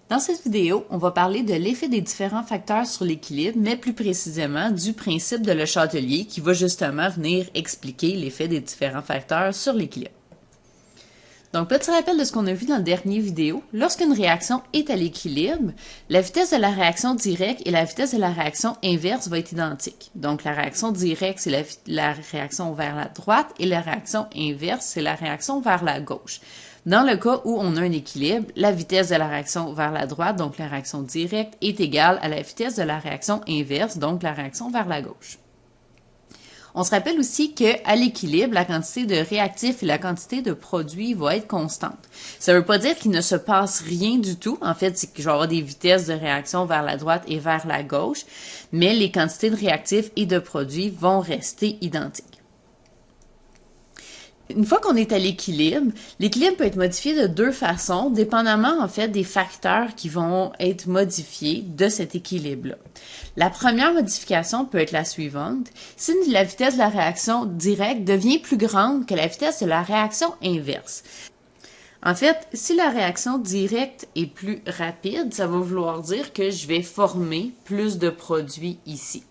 Dans cette vidéo, on va parler de l'effet des différents facteurs sur l'équilibre, mais plus précisément du principe de Le Chatelier qui va justement venir expliquer l'effet des différents facteurs sur l'équilibre. Donc, petit rappel de ce qu'on a vu dans la dernière vidéo. Lorsqu'une réaction est à l'équilibre, la vitesse de la réaction directe et la vitesse de la réaction inverse va être identique. Donc, la réaction directe, c'est la réaction vers la droite et la réaction inverse, c'est la réaction vers la gauche. Dans le cas où on a un équilibre, la vitesse de la réaction vers la droite, donc la réaction directe, est égale à la vitesse de la réaction inverse, donc la réaction vers la gauche. On se rappelle aussi qu'à l'équilibre, la quantité de réactifs et la quantité de produits va être constante. Ça ne veut pas dire qu'il ne se passe rien du tout. En fait, c'est que je vais avoir des vitesses de réaction vers la droite et vers la gauche, mais les quantités de réactifs et de produits vont rester identiques. Une fois qu'on est à l'équilibre peut être modifié de deux façons, dépendamment en fait des facteurs qui vont être modifiés de cet équilibre-là. La première modification peut être la suivante. Si la vitesse de la réaction directe devient plus grande que la vitesse de la réaction inverse. En fait, si la réaction directe est plus rapide, ça va vouloir dire que je vais former plus de produits ici.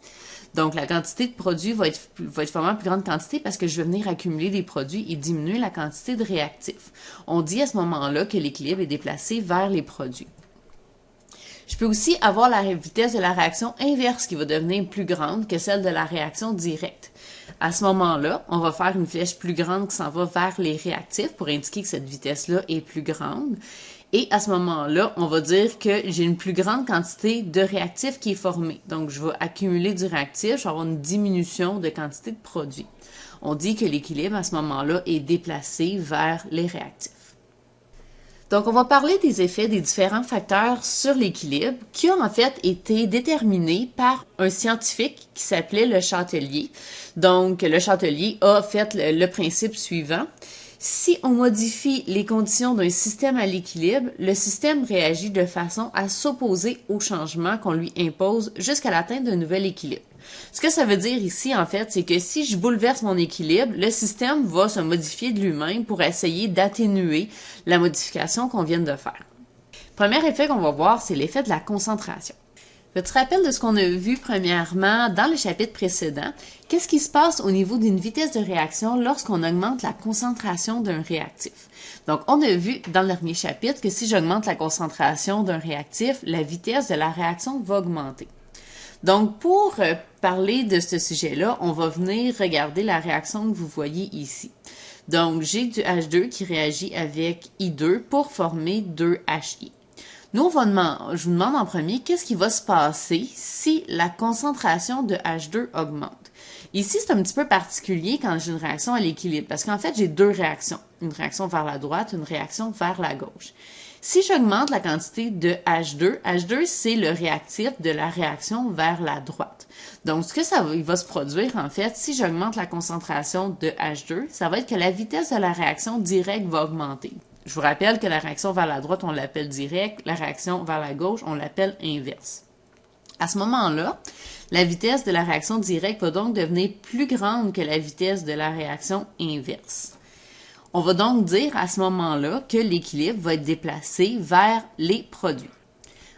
Donc, la quantité de produits va être vraiment plus grande quantité parce que je vais venir accumuler des produits et diminuer la quantité de réactifs. On dit à ce moment-là que l'équilibre est déplacé vers les produits. Je peux aussi avoir la vitesse de la réaction inverse qui va devenir plus grande que celle de la réaction directe. À ce moment-là, on va faire une flèche plus grande qui s'en va vers les réactifs pour indiquer que cette vitesse-là est plus grande. Et à ce moment-là, on va dire que j'ai une plus grande quantité de réactifs qui est formée. Donc, je vais accumuler du réactif, je vais avoir une diminution de quantité de produit. On dit que l'équilibre à ce moment-là est déplacé vers les réactifs. Donc, on va parler des effets des différents facteurs sur l'équilibre qui ont en fait été déterminés par un scientifique qui s'appelait Le Chatelier. Donc, Le Chatelier a fait le principe suivant. Si on modifie les conditions d'un système à l'équilibre, le système réagit de façon à s'opposer au changement qu'on lui impose jusqu'à l'atteinte d'un nouvel équilibre. Ce que ça veut dire ici, en fait, c'est que si je bouleverse mon équilibre, le système va se modifier de lui-même pour essayer d'atténuer la modification qu'on vient de faire. Premier effet qu'on va voir, c'est l'effet de la concentration. Petit rappel de ce qu'on a vu premièrement dans le chapitre précédent. Qu'est-ce qui se passe au niveau d'une vitesse de réaction lorsqu'on augmente la concentration d'un réactif? Donc, on a vu dans le dernier chapitre que si j'augmente la concentration d'un réactif, la vitesse de la réaction va augmenter. Donc, pour parler de ce sujet-là, on va venir regarder la réaction que vous voyez ici. Donc, j'ai du H2 qui réagit avec I2 pour former 2HI. Nous, je vous demande en premier, qu'est-ce qui va se passer si la concentration de H2 augmente? Ici, c'est un petit peu particulier quand j'ai une réaction à l'équilibre, parce qu'en fait, j'ai deux réactions. Une réaction vers la droite, une réaction vers la gauche. Si j'augmente la quantité de H2, c'est le réactif de la réaction vers la droite. Donc, ce que il va se produire, en fait, si j'augmente la concentration de H2, ça va être que la vitesse de la réaction directe va augmenter. Je vous rappelle que la réaction vers la droite, on l'appelle directe, la réaction vers la gauche, on l'appelle inverse. À ce moment-là, la vitesse de la réaction directe va donc devenir plus grande que la vitesse de la réaction inverse. On va donc dire à ce moment-là que l'équilibre va être déplacé vers les produits.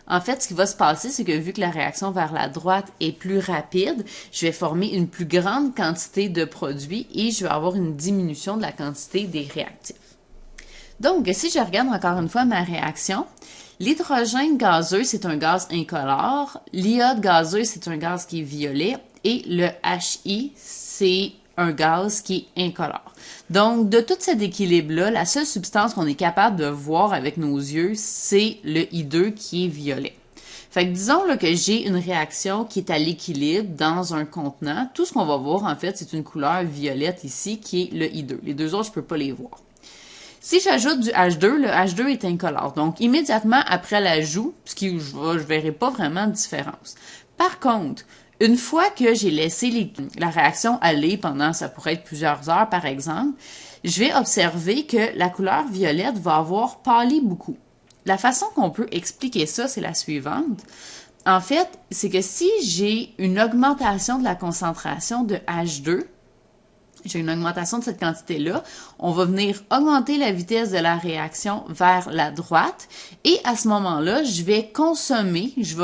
En fait, ce qui va se passer, c'est que vu que la réaction vers la droite est plus rapide, je vais former une plus grande quantité de produits et je vais avoir une diminution de la quantité des réactifs. Donc, si je regarde encore une fois ma réaction, l'hydrogène gazeux, c'est un gaz incolore, l'iode gazeux, c'est un gaz qui est violet, et le HI, c'est un gaz qui est incolore. Donc, de tout cet équilibre-là, la seule substance qu'on est capable de voir avec nos yeux, c'est le I2 qui est violet. Fait que disons là, que j'ai une réaction qui est à l'équilibre dans un contenant. Tout ce qu'on va voir, en fait, c'est une couleur violette ici qui est le I2. Les deux autres, je ne peux pas les voir. Si j'ajoute du H2, le H2 est incolore. Donc, immédiatement après l'ajout, je verrai pas vraiment de différence. Par contre, une fois que j'ai laissé la réaction aller pendant, ça pourrait être plusieurs heures par exemple, je vais observer que la couleur violette va avoir pâli beaucoup. La façon qu'on peut expliquer ça, c'est la suivante. En fait, c'est que si j'ai une augmentation de la concentration de H2, j'ai une augmentation de cette quantité-là, on va venir augmenter la vitesse de la réaction vers la droite et à ce moment-là, je vais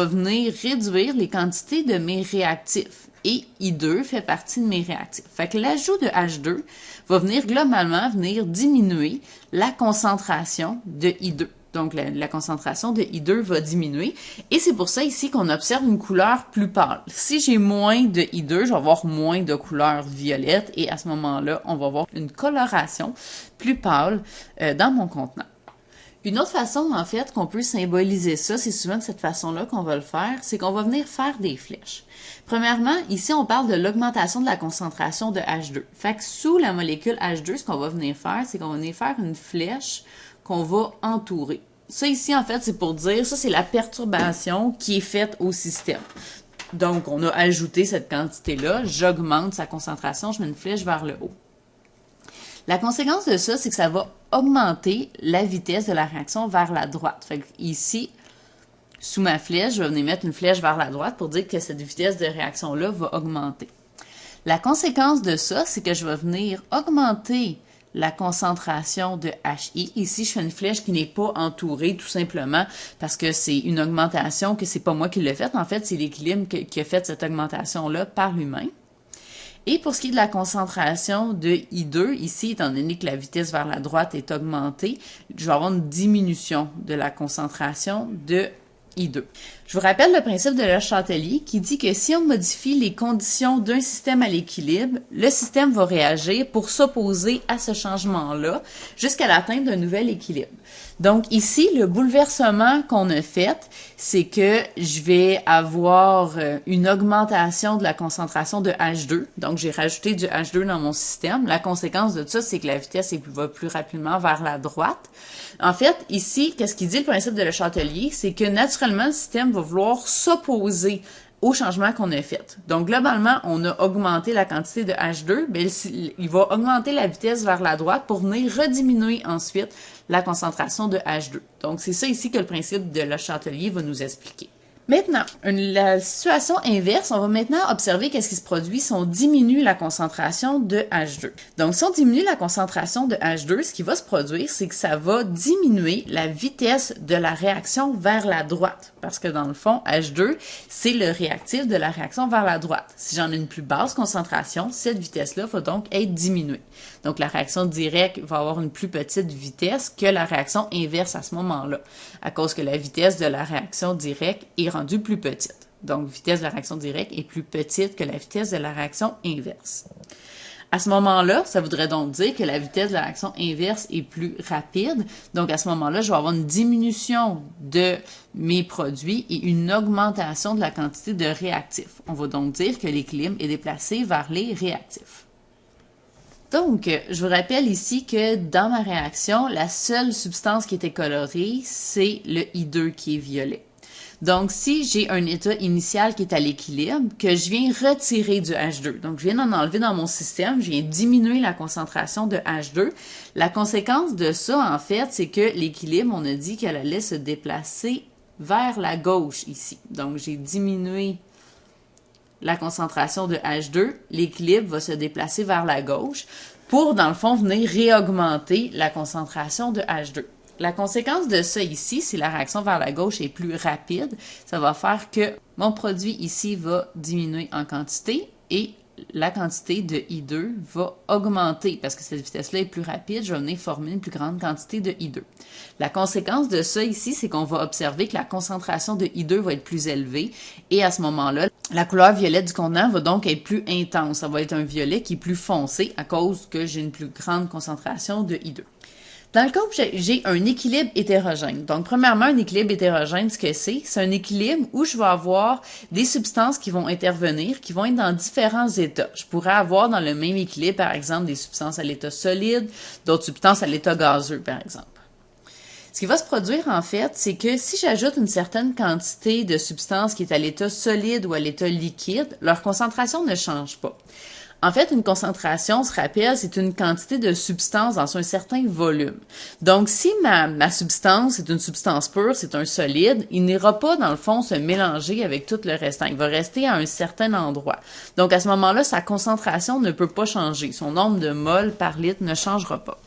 venir réduire les quantités de mes réactifs. Et I2 fait partie de mes réactifs. Fait que l'ajout de H2 va venir globalement diminuer la concentration de I2. Donc, la concentration de I2 va diminuer. Et c'est pour ça ici qu'on observe une couleur plus pâle. Si j'ai moins de I2, je vais avoir moins de couleur violette. Et à ce moment-là, on va avoir une coloration plus pâle dans mon contenant. Une autre façon, en fait, qu'on peut symboliser ça, c'est souvent de cette façon-là qu'on va le faire, c'est qu'on va venir faire des flèches. Premièrement, ici, on parle de l'augmentation de la concentration de H2. Fait que sous la molécule H2, ce qu'on va venir faire, c'est qu'on va venir faire une flèche qu'on va entourer. Ça ici, en fait, c'est pour dire, ça c'est la perturbation qui est faite au système. Donc, on a ajouté cette quantité-là, j'augmente sa concentration, je mets une flèche vers le haut. La conséquence de ça, c'est que ça va augmenter la vitesse de la réaction vers la droite. Fait que ici, sous ma flèche, je vais venir mettre une flèche vers la droite pour dire que cette vitesse de réaction-là va augmenter. La conséquence de ça, c'est que je vais venir augmenter la concentration de HI. Ici, je fais une flèche qui n'est pas entourée, tout simplement parce que c'est une augmentation que c'est pas moi qui l'ai faite. En fait, c'est l'équilibre qui a fait cette augmentation-là par lui-même. Et pour ce qui est de la concentration de I2, ici, étant donné que la vitesse vers la droite est augmentée, je vais avoir une diminution de la concentration de I2. Je vous rappelle le principe de Le Chatelier qui dit que si on modifie les conditions d'un système à l'équilibre, le système va réagir pour s'opposer à ce changement-là jusqu'à l'atteinte d'un nouvel équilibre. Donc ici, le bouleversement qu'on a fait, c'est que je vais avoir une augmentation de la concentration de H2. Donc j'ai rajouté du H2 dans mon système. La conséquence de ça, c'est que la vitesse va plus rapidement vers la droite. En fait, ici, qu'est-ce qu'il dit le principe de Le Chatelier? C'est que naturellement, le système va vouloir s'opposer au changement qu'on a fait. Donc, globalement, on a augmenté la quantité de H2, mais il va augmenter la vitesse vers la droite pour venir rediminuer ensuite la concentration de H2. Donc, c'est ça ici que le principe de Le Chatelier va nous expliquer. Maintenant, la situation inverse, on va maintenant observer qu'est-ce qui se produit si on diminue la concentration de H2. Donc, si on diminue la concentration de H2, ce qui va se produire, c'est que ça va diminuer la vitesse de la réaction vers la droite. Parce que dans le fond, H2, c'est le réactif de la réaction vers la droite. Si j'en ai une plus basse concentration, cette vitesse-là va donc être diminuée. Donc, la réaction directe va avoir une plus petite vitesse que la réaction inverse à ce moment-là, à cause que la vitesse de la réaction directe est rendue plus petite. Donc, vitesse de la réaction directe est plus petite que la vitesse de la réaction inverse. À ce moment-là, ça voudrait donc dire que la vitesse de la réaction inverse est plus rapide. Donc, à ce moment-là, je vais avoir une diminution de mes produits et une augmentation de la quantité de réactifs. On va donc dire que l'équilibre est déplacé vers les réactifs. Donc, je vous rappelle ici que dans ma réaction, la seule substance qui était colorée, c'est le I2 qui est violet. Donc, si j'ai un état initial qui est à l'équilibre, que je viens retirer du H2, donc je viens d'en enlever dans mon système, je viens diminuer la concentration de H2, la conséquence de ça, en fait, c'est que l'équilibre, on a dit qu'elle allait se déplacer vers la gauche ici. Donc, j'ai diminué la concentration de H2, l'équilibre va se déplacer vers la gauche pour, dans le fond, venir réaugmenter la concentration de H2. La conséquence de ça ici, si la réaction vers la gauche est plus rapide, ça va faire que mon produit ici va diminuer en quantité et la quantité de I2 va augmenter parce que cette vitesse-là est plus rapide, je vais venir former une plus grande quantité de I2. La conséquence de ça ici, c'est qu'on va observer que la concentration de I2 va être plus élevée et à ce moment-là, la couleur violette du contenant va donc être plus intense. Ça va être un violet qui est plus foncé à cause que j'ai une plus grande concentration de I2. Dans le cas où j'ai un équilibre hétérogène, donc premièrement, un équilibre hétérogène, ce que c'est un équilibre où je vais avoir des substances qui vont intervenir, qui vont être dans différents états. Je pourrais avoir dans le même équilibre, par exemple, des substances à l'état solide, d'autres substances à l'état gazeux, par exemple. Ce qui va se produire, en fait, c'est que si j'ajoute une certaine quantité de substances qui est à l'état solide ou à l'état liquide, leur concentration ne change pas. En fait, une concentration, on se rappelle, c'est une quantité de substance dans un certain volume. Donc, si ma substance est une substance pure, c'est un solide, il n'ira pas, dans le fond, se mélanger avec tout le restant. Il va rester à un certain endroit. Donc, à ce moment-là, sa concentration ne peut pas changer. Son nombre de moles par litre ne changera pas.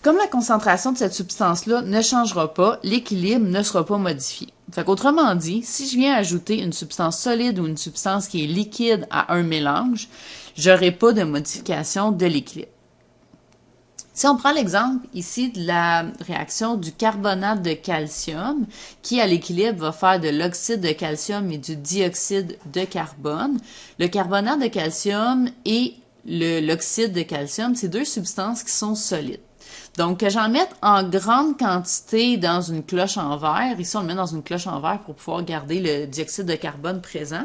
Comme la concentration de cette substance-là ne changera pas, l'équilibre ne sera pas modifié. Fait qu'autrement dit, si je viens ajouter une substance solide ou une substance qui est liquide à un mélange, j'aurai pas de modification de l'équilibre. Si on prend l'exemple ici de la réaction du carbonate de calcium, qui à l'équilibre va faire de l'oxyde de calcium et du dioxyde de carbone, le carbonate de calcium et l'oxyde de calcium, c'est deux substances qui sont solides. Donc, que j'en mette en grande quantité dans une cloche en verre, ici on le met dans une cloche en verre pour pouvoir garder le dioxyde de carbone présent.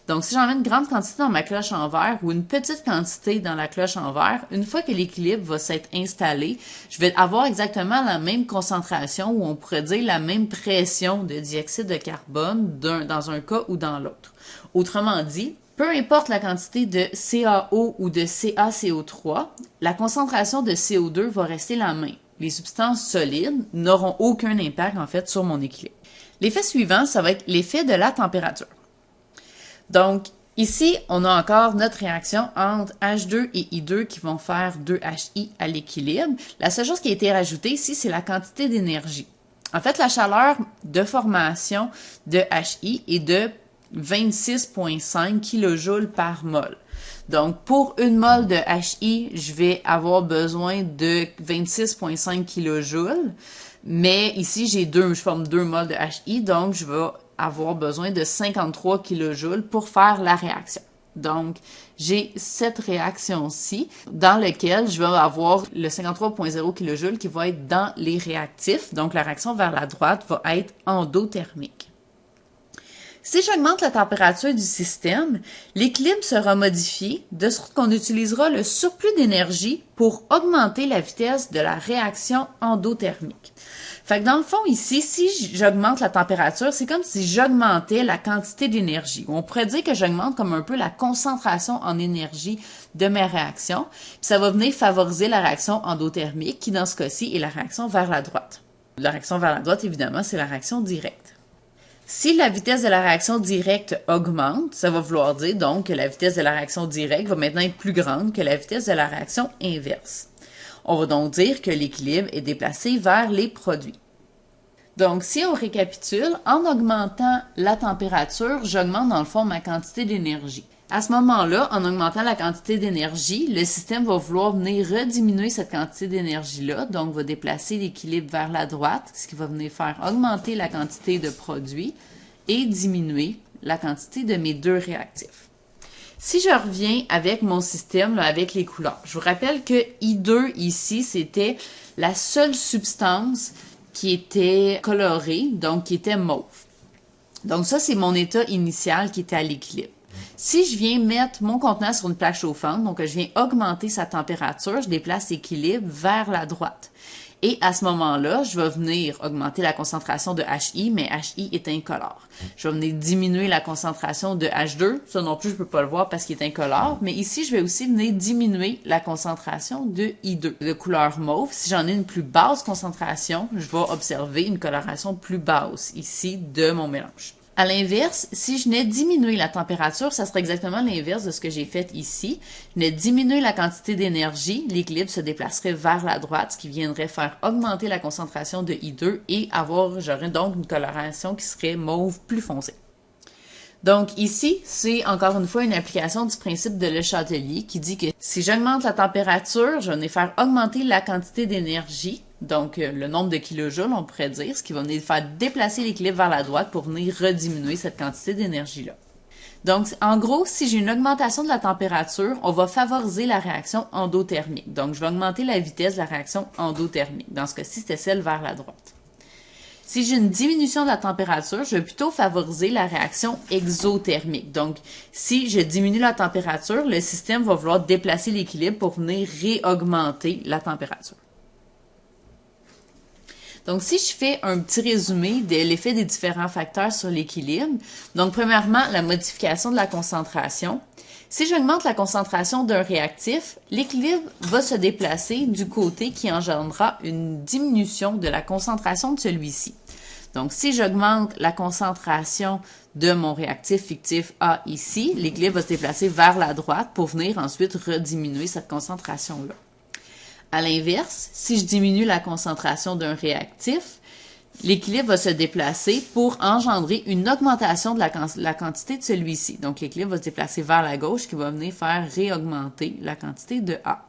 Donc, si j'en mets une grande quantité dans ma cloche en verre ou une petite quantité dans la cloche en verre, une fois que l'équilibre va s'être installé, je vais avoir exactement la même concentration ou on pourrait dire la même pression de dioxyde de carbone dans un cas ou dans l'autre. Autrement dit, peu importe la quantité de CaO ou de CaCO3, la concentration de CO2 va rester la même. Les substances solides n'auront aucun impact, en fait, sur mon équilibre. L'effet suivant, ça va être l'effet de la température. Donc, ici, on a encore notre réaction entre H2 et I2 qui vont faire 2HI à l'équilibre. La seule chose qui a été rajoutée ici, c'est la quantité d'énergie. En fait, la chaleur de formation de HI est de 26,5 kJ par mol. Donc, pour une mol de HI, je vais avoir besoin de 26,5 kJ. Mais ici, je forme 2 moles de HI, donc je vais avoir besoin de 53 kJ pour faire la réaction. Donc, j'ai cette réaction-ci dans laquelle je vais avoir le 53,0 kJ qui va être dans les réactifs. Donc, la réaction vers la droite va être endothermique. Si j'augmente la température du système, l'équilibre sera modifié de sorte qu'on utilisera le surplus d'énergie pour augmenter la vitesse de la réaction endothermique. Fait que dans le fond ici, si j'augmente la température, c'est comme si j'augmentais la quantité d'énergie. On pourrait dire que j'augmente comme un peu la concentration en énergie de mes réactions. Puis ça va venir favoriser la réaction endothermique qui dans ce cas-ci est la réaction vers la droite. La réaction vers la droite, évidemment, c'est la réaction directe. Si la vitesse de la réaction directe augmente, ça va vouloir dire donc que la vitesse de la réaction directe va maintenant être plus grande que la vitesse de la réaction inverse. On va donc dire que l'équilibre est déplacé vers les produits. Donc, si on récapitule, en augmentant la température, j'augmente dans le fond ma quantité d'énergie. À ce moment-là, en augmentant la quantité d'énergie, le système va vouloir venir rediminuer cette quantité d'énergie-là, donc va déplacer l'équilibre vers la droite, ce qui va venir faire augmenter la quantité de produits et diminuer la quantité de mes deux réactifs. Si je reviens avec mon système, là, avec les couleurs, je vous rappelle que I2 ici, c'était la seule substance qui était colorée, donc qui était mauve. Donc ça, c'est mon état initial qui était à l'équilibre. Si je viens mettre mon contenant sur une plaque chauffante, donc je viens augmenter sa température, je déplace l'équilibre vers la droite. Et à ce moment-là, je vais venir augmenter la concentration de HI, mais HI est incolore. Je vais venir diminuer la concentration de H2. Ça non plus, je ne peux pas le voir parce qu'il est incolore. Mais ici, je vais aussi venir diminuer la concentration de I2. De couleur mauve, si j'en ai une plus basse concentration, je vais observer une coloration plus basse ici de mon mélange. À l'inverse, si je venais diminuer la température, ça serait exactement l'inverse de ce que j'ai fait ici. Je venais diminuer la quantité d'énergie, l'équilibre se déplacerait vers la droite, ce qui viendrait faire augmenter la concentration de I2 et j'aurais donc une coloration qui serait mauve plus foncée. Donc ici, c'est encore une fois une application du principe de Le Chatelier qui dit que si j'augmente la température, je vais venir faire augmenter la quantité d'énergie, donc le nombre de kilojoules, on pourrait dire, ce qui va venir faire déplacer l'équilibre vers la droite pour venir rediminuer cette quantité d'énergie-là. Donc, en gros, si j'ai une augmentation de la température, on va favoriser la réaction endothermique. Donc, je vais augmenter la vitesse de la réaction endothermique. Dans ce cas-ci, c'était celle vers la droite. Si j'ai une diminution de la température, je vais plutôt favoriser la réaction exothermique. Donc, si je diminue la température, le système va vouloir déplacer l'équilibre pour venir réaugmenter la température. Donc, si je fais un petit résumé de l'effet des différents facteurs sur l'équilibre, donc premièrement, la modification de la concentration. Si j'augmente la concentration d'un réactif, l'équilibre va se déplacer du côté qui engendrera une diminution de la concentration de celui-ci. Donc, si j'augmente la concentration de mon réactif fictif A ici, l'équilibre va se déplacer vers la droite pour venir ensuite rediminuer cette concentration-là. À l'inverse, si je diminue la concentration d'un réactif, l'équilibre va se déplacer pour engendrer une augmentation de la quantité de celui-ci. Donc, l'équilibre va se déplacer vers la gauche qui va venir faire réaugmenter la quantité de A.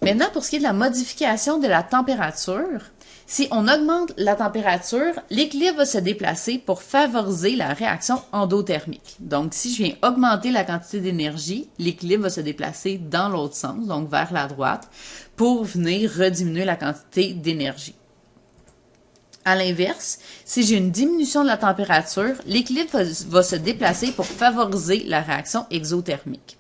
Maintenant, pour ce qui est de la modification de la température, si on augmente la température, l'équilibre va se déplacer pour favoriser la réaction endothermique. Donc, si je viens augmenter la quantité d'énergie, l'équilibre va se déplacer dans l'autre sens, donc vers la droite, pour venir rediminuer la quantité d'énergie. À l'inverse, si j'ai une diminution de la température, l'équilibre va se déplacer pour favoriser la réaction exothermique.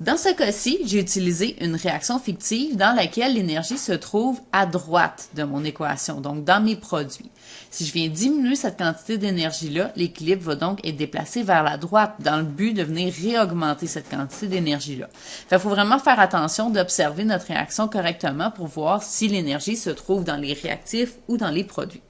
Dans ce cas-ci, j'ai utilisé une réaction fictive dans laquelle l'énergie se trouve à droite de mon équation, donc dans mes produits. Si je viens diminuer cette quantité d'énergie-là, l'équilibre va donc être déplacé vers la droite dans le but de venir réaugmenter cette quantité d'énergie-là. Il faut vraiment faire attention d'observer notre réaction correctement pour voir si l'énergie se trouve dans les réactifs ou dans les produits.